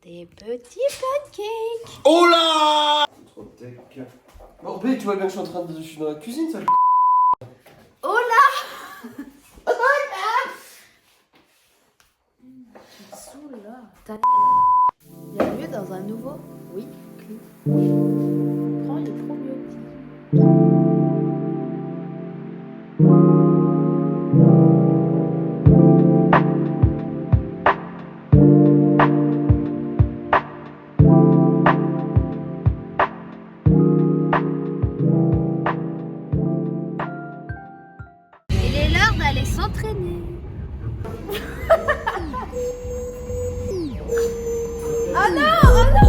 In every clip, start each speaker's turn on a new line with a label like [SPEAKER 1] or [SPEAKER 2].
[SPEAKER 1] Des petits pancakes.
[SPEAKER 2] Oh là! Trop tech. Bon, B, tu vois bien que je suis dans la cuisine, ça.
[SPEAKER 1] Oh là. Oh là. Tu me saoules là. Bienvenue dans un nouveau weekly. Prends les probiotiques. Il est l'heure d'aller s'entraîner. Oh non, oh non.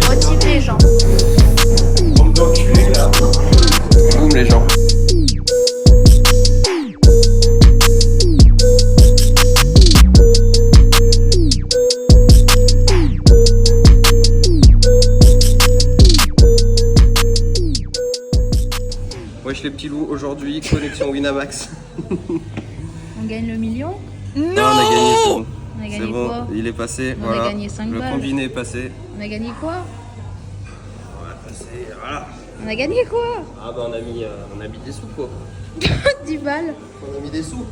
[SPEAKER 1] Motive les gens.
[SPEAKER 2] Bande d'enculés là. Boum les gens. Wesh les petits loups, aujourd'hui connexion Winamax.
[SPEAKER 1] On gagne le million?
[SPEAKER 2] Non, on a gagné tout.
[SPEAKER 1] On a
[SPEAKER 2] C'est
[SPEAKER 1] gagné
[SPEAKER 2] bon,
[SPEAKER 1] quoi?
[SPEAKER 2] il est passé,
[SPEAKER 1] On
[SPEAKER 2] voilà.
[SPEAKER 1] a gagné 5
[SPEAKER 2] Le
[SPEAKER 1] balles.
[SPEAKER 2] combiné est passé.
[SPEAKER 1] On a gagné quoi?
[SPEAKER 2] On a passé, voilà.
[SPEAKER 1] On a gagné quoi?
[SPEAKER 2] Ah bah on a mis des sous quoi.
[SPEAKER 1] 10 balles.
[SPEAKER 2] On a mis des sous.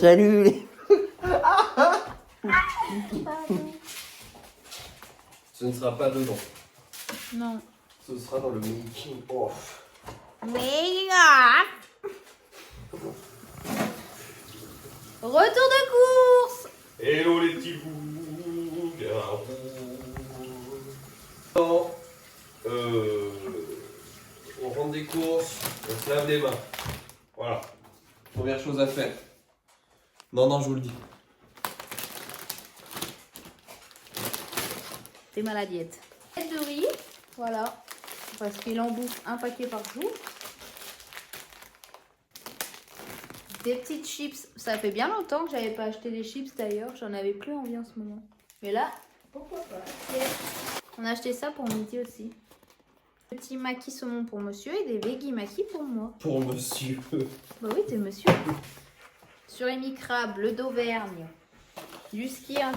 [SPEAKER 2] Salut les... Ce ne sera pas dedans.
[SPEAKER 1] Non.
[SPEAKER 2] Ce sera dans le making of.
[SPEAKER 1] Mais retour de course.
[SPEAKER 2] Hello les petits loups, on rentre des courses, on se lave les mains. Voilà. Première chose à faire. Non, je vous le dis.
[SPEAKER 1] T'es mal à diète. De riz, voilà. Parce qu'il en bouffe un paquet par jour. Des petites chips. Ça fait bien longtemps que j'avais pas acheté des chips d'ailleurs. J'en avais plus envie en ce moment. Mais là, pourquoi pas. On a acheté ça pour midi aussi. Petit maquis saumon pour monsieur et des veggie maquis pour moi.
[SPEAKER 2] Pour monsieur.
[SPEAKER 1] Bah oui, t'es monsieur. Surimi crabe, bleu d'Auvergne. Du skir.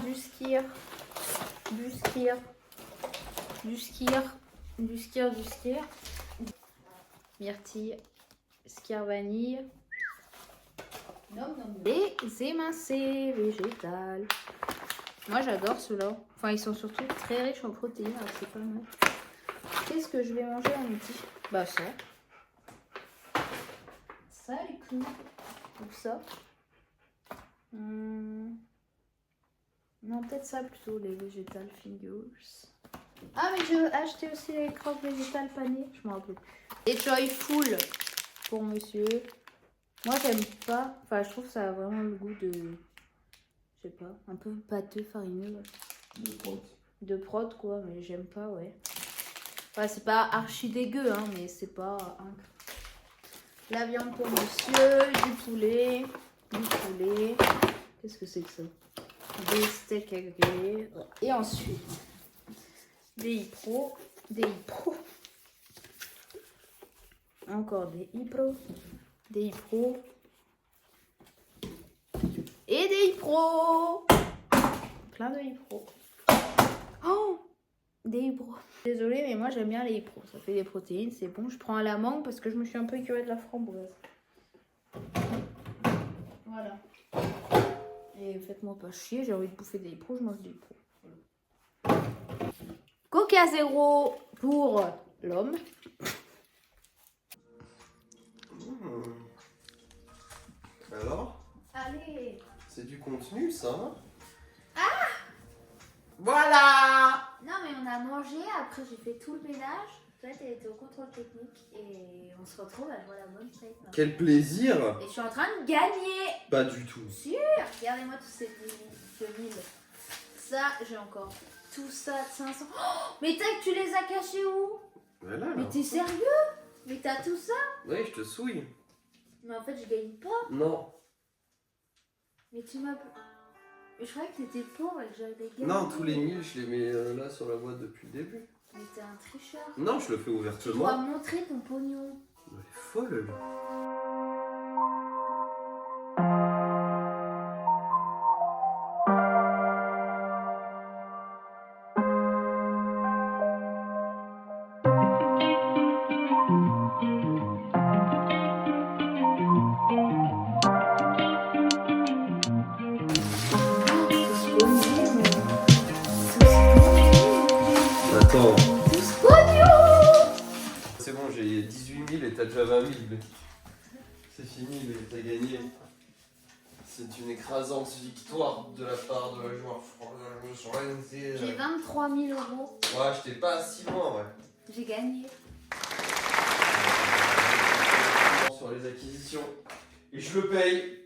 [SPEAKER 1] Myrtille, skir vanille. Les émincés végétales. Moi j'adore ceux-là. Enfin, ils sont surtout très riches en protéines, alors c'est pas mal. Qu'est-ce que je vais manger à midi? Bah ça. Ça les clous. Ou ça. Non, peut-être ça plutôt, les vegetales fingers. Ah, mais j'ai acheté aussi les croques végétales panées. Je m'en rappelle plus. Et Joyful pour monsieur. Moi, j'aime pas. Enfin, je trouve que ça a vraiment le goût de. Je sais pas, un peu pâteux, farineux. Ouais. De prot, quoi, mais j'aime pas, ouais. Enfin, c'est pas archi dégueu, hein, mais c'est pas. La viande pour monsieur, du poulet. Qu'est-ce que c'est que ça? Des steaks à griller. Et ensuite, des hypros. Encore des hypros. Et des hypros. Plein de hypros. Oh! Des pros. Désolée, mais moi j'aime bien les pros. Ça fait des protéines, c'est bon. Je prends à la mangue parce que je me suis un peu curée de la framboise. Voilà. Et faites-moi pas chier, j'ai envie de bouffer des pros, je mange des pros. Voilà. Coca zéro pour l'homme.
[SPEAKER 2] Alors,
[SPEAKER 1] Allez.
[SPEAKER 2] c'est du contenu ça.
[SPEAKER 1] Ah!
[SPEAKER 2] Voilà.
[SPEAKER 1] Non mais on a mangé, après j'ai fait tout le ménage. Toi t'as été au contrôle technique et on se retrouve à jouer à la bonne fête.
[SPEAKER 2] Quel plaisir.
[SPEAKER 1] Et je suis en train de gagner.
[SPEAKER 2] Pas du tout.
[SPEAKER 1] Sûr. Regardez-moi tous ces 2000. Ça j'ai encore. Tout ça de 500. Oh, mais tu les as cachés où?
[SPEAKER 2] Voilà.
[SPEAKER 1] Mais t'es sérieux? Mais t'as tout ça?
[SPEAKER 2] Oui, je te souille.
[SPEAKER 1] Mais en fait je gagne pas.
[SPEAKER 2] Non.
[SPEAKER 1] Mais tu m'as... Mais je croyais que t'étais pauvre et que j'avais gagné.
[SPEAKER 2] Non, tous les 1000, je les mets là sur la boîte depuis le début.
[SPEAKER 1] Mais t'es un tricheur.
[SPEAKER 2] Non, je le fais
[SPEAKER 1] Tu dois
[SPEAKER 2] ouvertement.
[SPEAKER 1] montrer ton pognon.
[SPEAKER 2] Elle est folle. Attends. C'est bon, j'ai 18 000 et t'as déjà 20 000. C'est fini, mais t'as gagné. C'est une écrasante victoire de la part de la joueur française.
[SPEAKER 1] J'ai 23 000 euros.
[SPEAKER 2] Ouais, j'étais pas si loin, ouais.
[SPEAKER 1] J'ai gagné.
[SPEAKER 2] Sur les acquisitions. Et je le paye.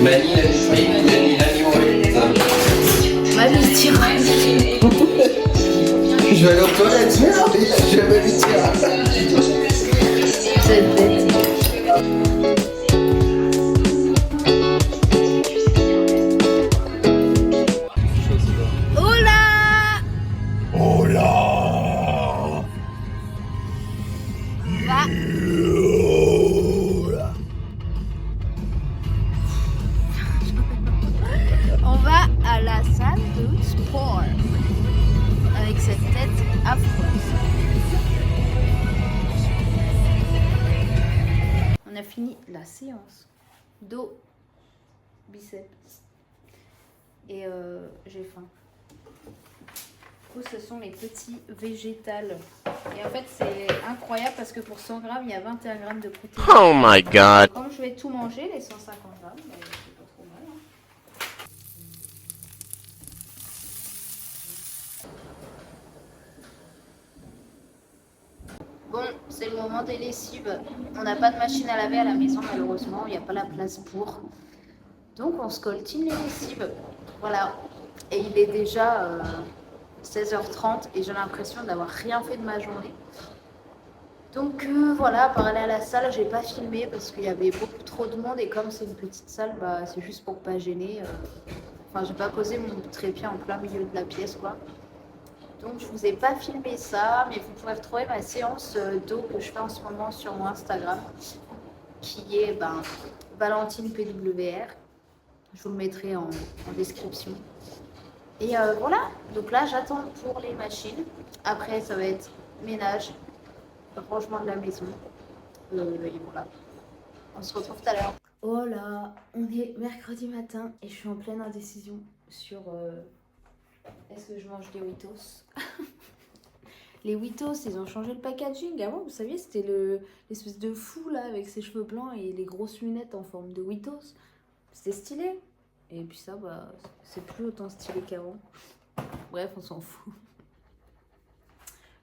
[SPEAKER 1] Mamie tire.
[SPEAKER 2] Je vais aller aux toilettes, merde, je vais aller tirer.
[SPEAKER 1] Cette tête. Oh là!
[SPEAKER 3] Oh là!
[SPEAKER 1] Va. On va à la salle de sport avec cette tête affreuse. On a fini la séance dos, biceps et j'ai faim. Du coup, ce sont les petits végétales. Et en fait, c'est incroyable parce que pour 100 grammes, il y a 21 grammes de protéines.
[SPEAKER 3] Oh my god!
[SPEAKER 1] Comme je vais tout manger, les 150 grammes, bah, c'est pas trop mal. Hein. Bon, c'est le moment des lessives. On n'a pas de machine à laver à la maison, malheureusement. Il n'y a pas la place pour. Donc, on se coltine les lessives. Voilà. Et il est déjà 16h30 et j'ai l'impression d'avoir rien fait de ma journée. Donc voilà, par aller à la salle, j'ai pas filmé parce qu'il y avait beaucoup trop de monde et comme c'est une petite salle, bah, c'est juste pour pas gêner. Enfin, j'ai pas posé mon trépied en plein milieu de la pièce, quoi. Donc je vous ai pas filmé ça, mais vous pourrez retrouver ma séance d'eau que je fais en ce moment sur mon Instagram, qui est Valentine PWR. Je vous le mettrai en description. Et voilà, donc là j'attends pour les machines. Après ça va être ménage, rangement de la maison. Et voilà, on se retrouve tout à l'heure. Oh là, on est mercredi matin et je suis en pleine indécision sur est-ce que je mange des Witos. Les Witos, ils ont changé le packaging. Avant, vous saviez, c'était l'espèce de fou là avec ses cheveux blancs et les grosses lunettes en forme de Witos. C'était stylé. Et puis ça, bah, c'est plus autant stylé qu'avant. Bref, on s'en fout.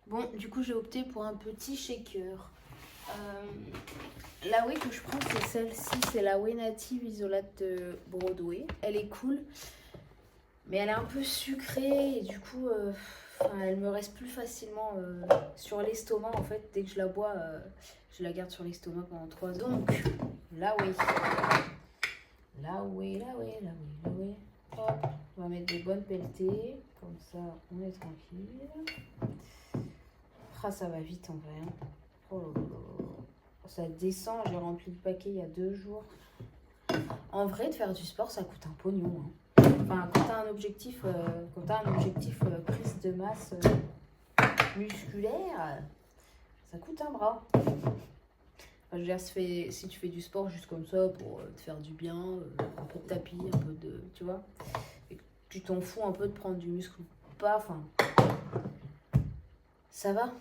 [SPEAKER 1] Bon, du coup, j'ai opté pour un petit shaker. La whey que je prends, c'est celle-ci. C'est la whey native isolate de Broadway. Elle est cool, mais elle est un peu sucrée et du coup, elle me reste plus facilement sur l'estomac. En fait, dès que je la bois, je la garde sur l'estomac pendant 3 heures. Donc, la whey. La whey. Hop, on va mettre des bonnes pelletées. Comme ça, on est tranquille. Ah, ça va vite en vrai. Hein. Oh là là. Ça descend, j'ai rempli le paquet il y a 2 jours. En vrai, de faire du sport, ça coûte un pognon. Hein. Enfin, quand t'as un objectif, prise de masse musculaire, ça coûte un bras. Enfin, je veux dire, si tu fais du sport juste comme ça pour te faire du bien, un peu de tapis, un peu de, tu vois, et que tu t'en fous un peu de prendre du muscle ou pas, enfin, ça va.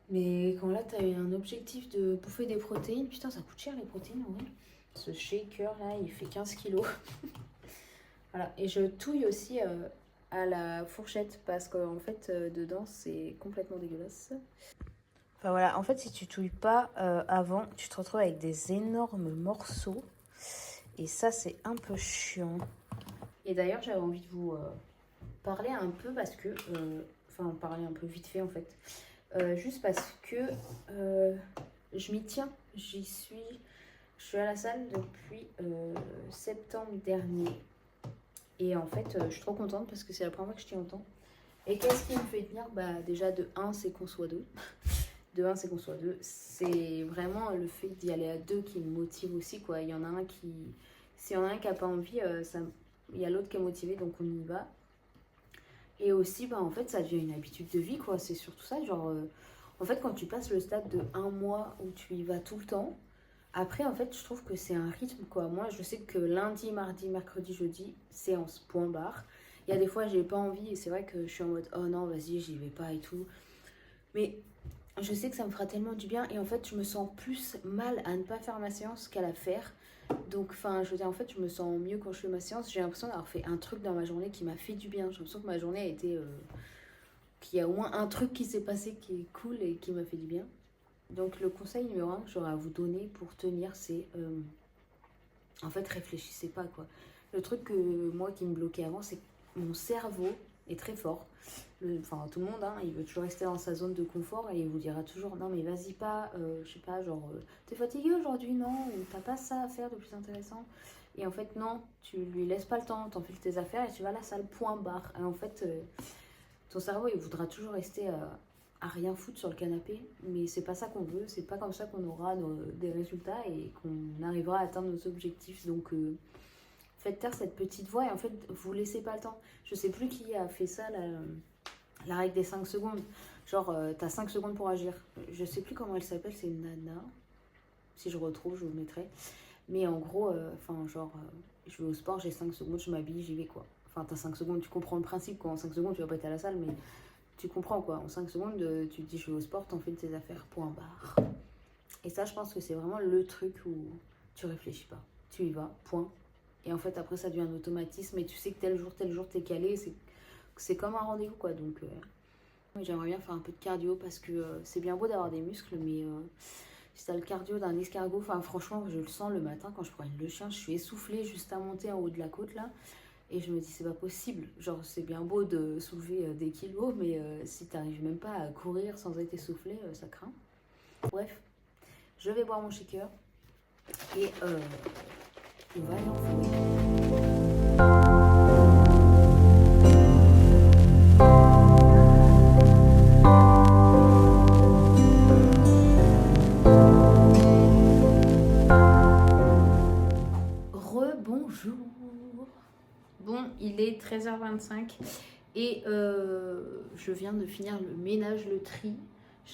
[SPEAKER 1] Mais quand là, tu as un objectif de bouffer des protéines, putain, ça coûte cher les protéines en vrai. Ce shaker là, il fait 15 kilos. Voilà, et je touille aussi à la fourchette parce qu'en fait, dedans, c'est complètement dégueulasse. Enfin voilà, en fait, si tu touilles pas avant, tu te retrouves avec des énormes morceaux. Et ça, c'est un peu chiant. Et d'ailleurs, j'avais envie de vous parler un peu parce que... Enfin, parler un peu vite fait en fait. Juste parce que je m'y tiens, je suis à la salle depuis septembre dernier et en fait je suis trop contente parce que c'est la première fois que je tiens autant. Et qu'est-ce qui me fait tenir? Bah déjà de 1 c'est qu'on soit 2, c'est vraiment le fait d'y aller à 2 qui me motive aussi quoi. Il y en a un qui, s'il y en a un qui a pas envie, il y a l'autre qui est motivé donc on y va. Et aussi, bah, en fait, ça devient une habitude de vie, quoi. C'est surtout ça, genre... en fait, quand tu passes le stade de 1 mois où tu y vas tout le temps, après, en fait, je trouve que c'est un rythme, quoi. Moi, je sais que lundi, mardi, mercredi, jeudi, séance, point barre. Il y a des fois, j'ai pas envie et c'est vrai que je suis en mode, oh non, vas-y, j'y vais pas et tout. Mais je sais que ça me fera tellement du bien et en fait, je me sens plus mal à ne pas faire ma séance qu'à la faire. Donc, enfin, je veux dire, en fait, je me sens mieux quand je fais ma séance. J'ai l'impression d'avoir fait un truc dans ma journée qui m'a fait du bien. J'ai l'impression que ma journée a été... qu'il y a au moins un truc qui s'est passé qui est cool et qui m'a fait du bien. Donc, le conseil numéro 1 que j'aurais à vous donner pour tenir, c'est... en fait, réfléchissez pas, quoi. Le truc que moi qui me bloquait avant, c'est que mon cerveau est très fort. Enfin, tout le monde, hein, il veut toujours rester dans sa zone de confort et il vous dira toujours non, mais vas-y pas, je sais pas, genre, t'es fatigué aujourd'hui, non? Ou t'as pas ça à faire de plus intéressant? Et en fait, non, tu lui laisses pas le temps, t'enfiles tes affaires et tu vas à la salle, point barre. Et en fait, ton cerveau, il voudra toujours rester à rien foutre sur le canapé, mais c'est pas ça qu'on veut, c'est pas comme ça qu'on aura des résultats et qu'on arrivera à atteindre nos objectifs. Donc, faites taire cette petite voix et en fait, vous laissez pas le temps. Je sais plus qui a fait ça, la règle des 5 secondes. Genre, t'as 5 secondes pour agir. Je sais plus comment elle s'appelle, c'est une nana. Si je retrouve, je vous le mettrai. Mais en gros, je vais au sport, j'ai 5 secondes, je m'habille, j'y vais quoi. Enfin, t'as 5 secondes, tu comprends le principe quoi. En 5 secondes, tu vas pas être à la salle, mais tu comprends quoi. En 5 secondes, tu te dis je vais au sport, t'enfiles tes affaires, point barre. Et ça, je pense que c'est vraiment le truc où tu réfléchis pas. Tu y vas, point. Et en fait, après, ça devient un automatisme et tu sais que tel jour, t'es calé. C'est comme un rendez-vous, quoi. Donc, j'aimerais bien faire un peu de cardio parce que c'est bien beau d'avoir des muscles, mais si t'as le cardio d'un escargot, enfin, franchement, je le sens le matin quand je promène le chien, je suis essoufflée juste à monter en haut de la côte, là. Et je me dis, c'est pas possible. Genre, c'est bien beau de soulever des kilos, mais si t'arrives même pas à courir sans être essoufflé, ça craint. Bref, je vais boire mon shaker et on va aller en forêt. Rebonjour. Bon, il est 13h25 et je viens de finir le ménage, le tri.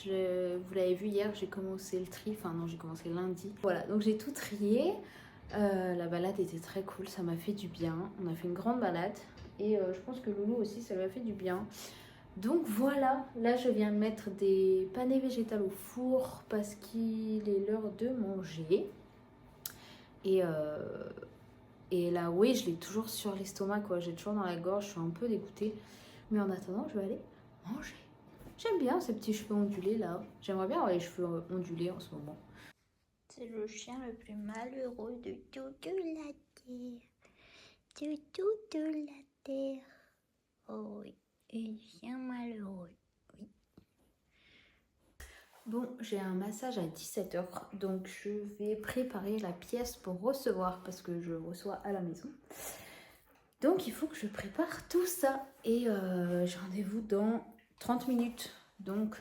[SPEAKER 1] Vous l'avez vu hier, j'ai commencé le tri, enfin non, j'ai commencé lundi. Voilà, donc j'ai tout trié. La balade était très cool, ça m'a fait du bien. On a fait une grande balade et je pense que Loulou aussi, ça lui a fait du bien. Donc voilà, là je viens de mettre des panais végétales au four parce qu'il est l'heure de manger. Et là, oui, je l'ai toujours sur l'estomac, quoi. J'ai toujours dans la gorge, je suis un peu dégoûtée. Mais en attendant, je vais aller manger. J'aime bien ces petits cheveux ondulés là. J'aimerais bien avoir les cheveux ondulés en ce moment.
[SPEAKER 4] C'est le chien le plus malheureux de toute la terre. De toute la terre. Oh oui, un chien malheureux. Oui.
[SPEAKER 1] Bon, j'ai un massage à 17h, donc je vais préparer la pièce pour recevoir parce que je reçois à la maison. Donc il faut que je prépare tout ça et j'ai rendez-vous dans 30 minutes. Donc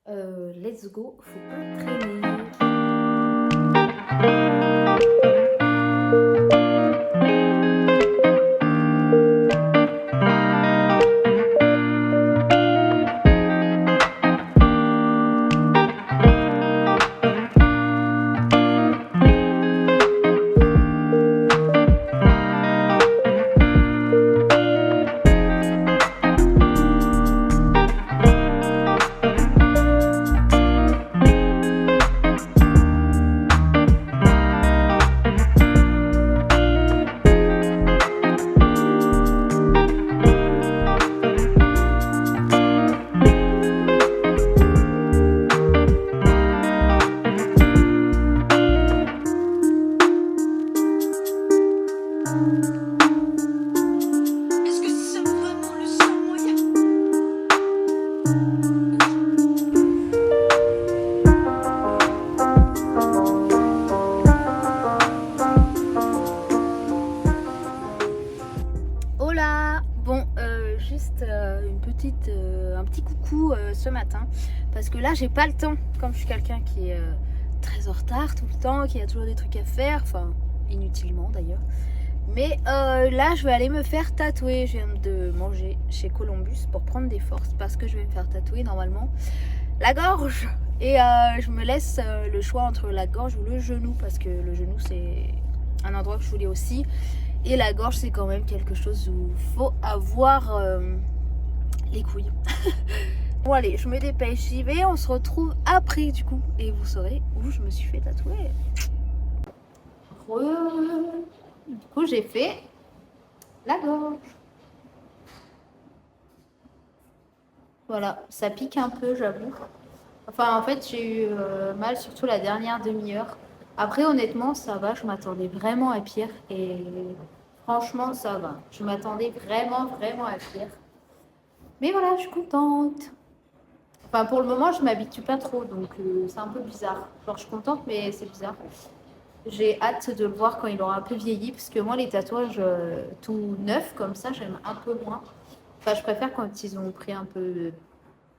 [SPEAKER 1] let's go, faut pas traîner. Hola. Bon, juste un petit coucou ce matin parce que là j'ai pas le temps, comme je suis quelqu'un qui est très en retard tout le temps, qui a toujours des trucs à faire, enfin inutilement d'ailleurs. Mais là je vais aller me faire tatouer. Je viens de manger chez Columbus pour prendre des forces parce que je vais me faire tatouer normalement la gorge et je me laisse le choix entre la gorge ou le genou parce que le genou c'est un endroit que je voulais aussi. Et la gorge, c'est quand même quelque chose où il faut avoir les couilles. Bon allez, je me dépêche, j'y vais, on se retrouve après du coup. Et vous saurez où je me suis fait tatouer. Du coup, j'ai fait la gorge. Voilà, ça pique un peu, j'avoue. Enfin, en fait, j'ai eu mal surtout la dernière demi-heure. Après, honnêtement, ça va, je m'attendais vraiment à pire. Et franchement, ça va. Je m'attendais vraiment à pire. Mais voilà, je suis contente. Enfin, pour le moment, je m'habitue pas trop, donc c'est un peu bizarre. Genre, je suis contente, mais c'est bizarre. J'ai hâte de le voir quand il aura un peu vieilli, parce que moi, les tatouages tout neufs, comme ça, j'aime un peu moins. Enfin, je préfère quand ils ont pris un peu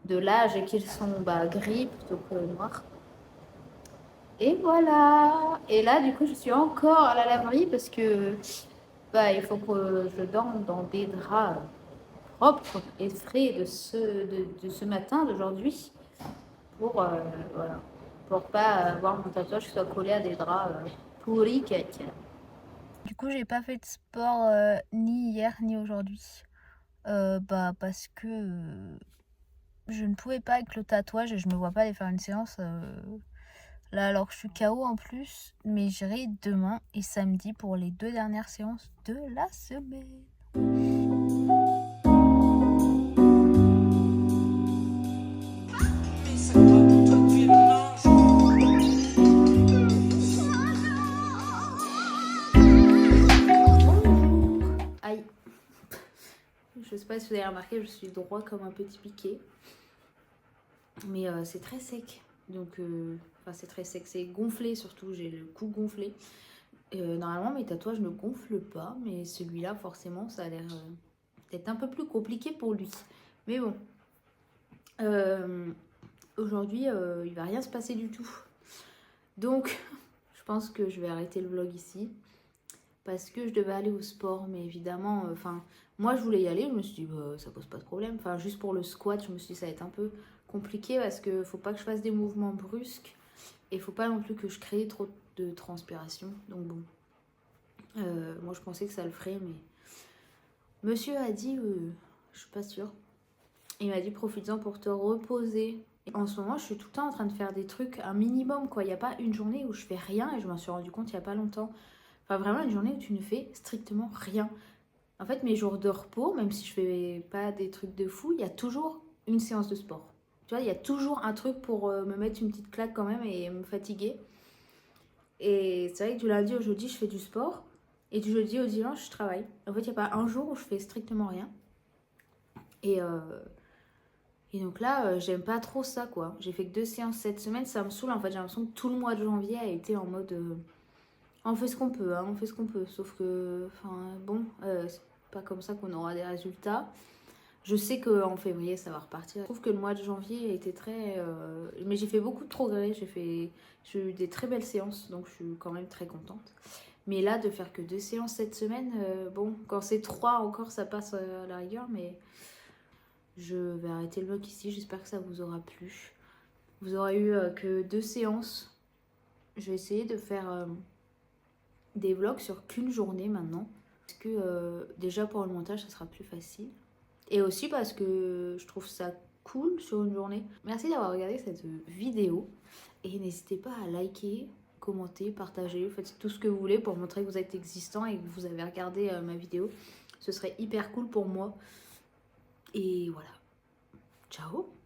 [SPEAKER 1] de l'âge et qu'ils sont gris plutôt que noirs. Et voilà. Et là, du coup, je suis encore à la laverie parce que il faut que je dorme dans des draps propres et frais de ce matin, d'aujourd'hui, pour voilà, pour pas avoir mon tatouage qui soit collé à des draps pourris cake. Du coup, j'ai pas fait de sport ni hier ni aujourd'hui, parce que je ne pouvais pas avec le tatouage et je me vois pas aller faire une séance. Là, alors que je suis KO en plus, mais j'irai demain et samedi pour les 2 dernières séances de la semaine. Aïe. Je sais pas si vous avez remarqué, je suis droit comme un petit piquet. Mais c'est très sec. Donc, c'est très sec, c'est gonflé surtout, j'ai le cou gonflé. Normalement, mes tatouages ne gonflent pas, mais celui-là, forcément, ça a l'air d'être un peu plus compliqué pour lui. Mais bon, aujourd'hui, il va rien se passer du tout. Donc, je pense que je vais arrêter le vlog ici. Parce que je devais aller au sport, mais évidemment, moi je voulais y aller, je me suis dit, ça pose pas de problème. Enfin, juste pour le squat, je me suis dit, ça va être un peu compliqué parce que faut pas que je fasse des mouvements brusques et faut pas non plus que je crée trop de transpiration. Donc bon, moi je pensais que ça le ferait, mais monsieur a dit, je suis pas sûre. Il m'a dit, profites-en pour te reposer. Et en ce moment, je suis tout le temps en train de faire des trucs, un minimum quoi. Il n'y a pas une journée où je fais rien et je m'en suis rendu compte il y a pas longtemps. Enfin, vraiment une journée où tu ne fais strictement rien. En fait, mes jours de repos, même si je fais pas des trucs de fou, il y a toujours une séance de sport. Tu vois, il y a toujours un truc pour me mettre une petite claque quand même et me fatiguer. Et c'est vrai que du lundi au jeudi, je fais du sport. Et du jeudi au dimanche, je travaille. En fait, il n'y a pas un jour où je fais strictement rien. Et donc là, j'aime pas trop ça, quoi. J'ai fait que 2 séances cette semaine, ça me saoule. En fait, j'ai l'impression que tout le mois de janvier a été en mode... on fait ce qu'on peut, hein, on fait ce qu'on peut. Sauf que, enfin, bon, c'est pas comme ça qu'on aura des résultats. Je sais qu'en février, ça va repartir. Je trouve que le mois de janvier a été très... Mais j'ai fait beaucoup de progrès. J'ai eu des très belles séances, donc je suis quand même très contente. Mais là, de faire que 2 séances cette semaine, bon, quand c'est 3 encore, ça passe à la rigueur, mais... Je vais arrêter le vlog ici, j'espère que ça vous aura plu. Vous aurez eu que 2 séances. Je vais essayer de faire des vlogs sur qu'une journée maintenant. Parce que déjà pour le montage, ça sera plus facile. Et aussi parce que je trouve ça cool sur une journée. Merci d'avoir regardé cette vidéo. Et n'hésitez pas à liker, commenter, partager. Faites tout ce que vous voulez pour montrer que vous êtes existant et que vous avez regardé ma vidéo. Ce serait hyper cool pour moi. Et voilà. Ciao!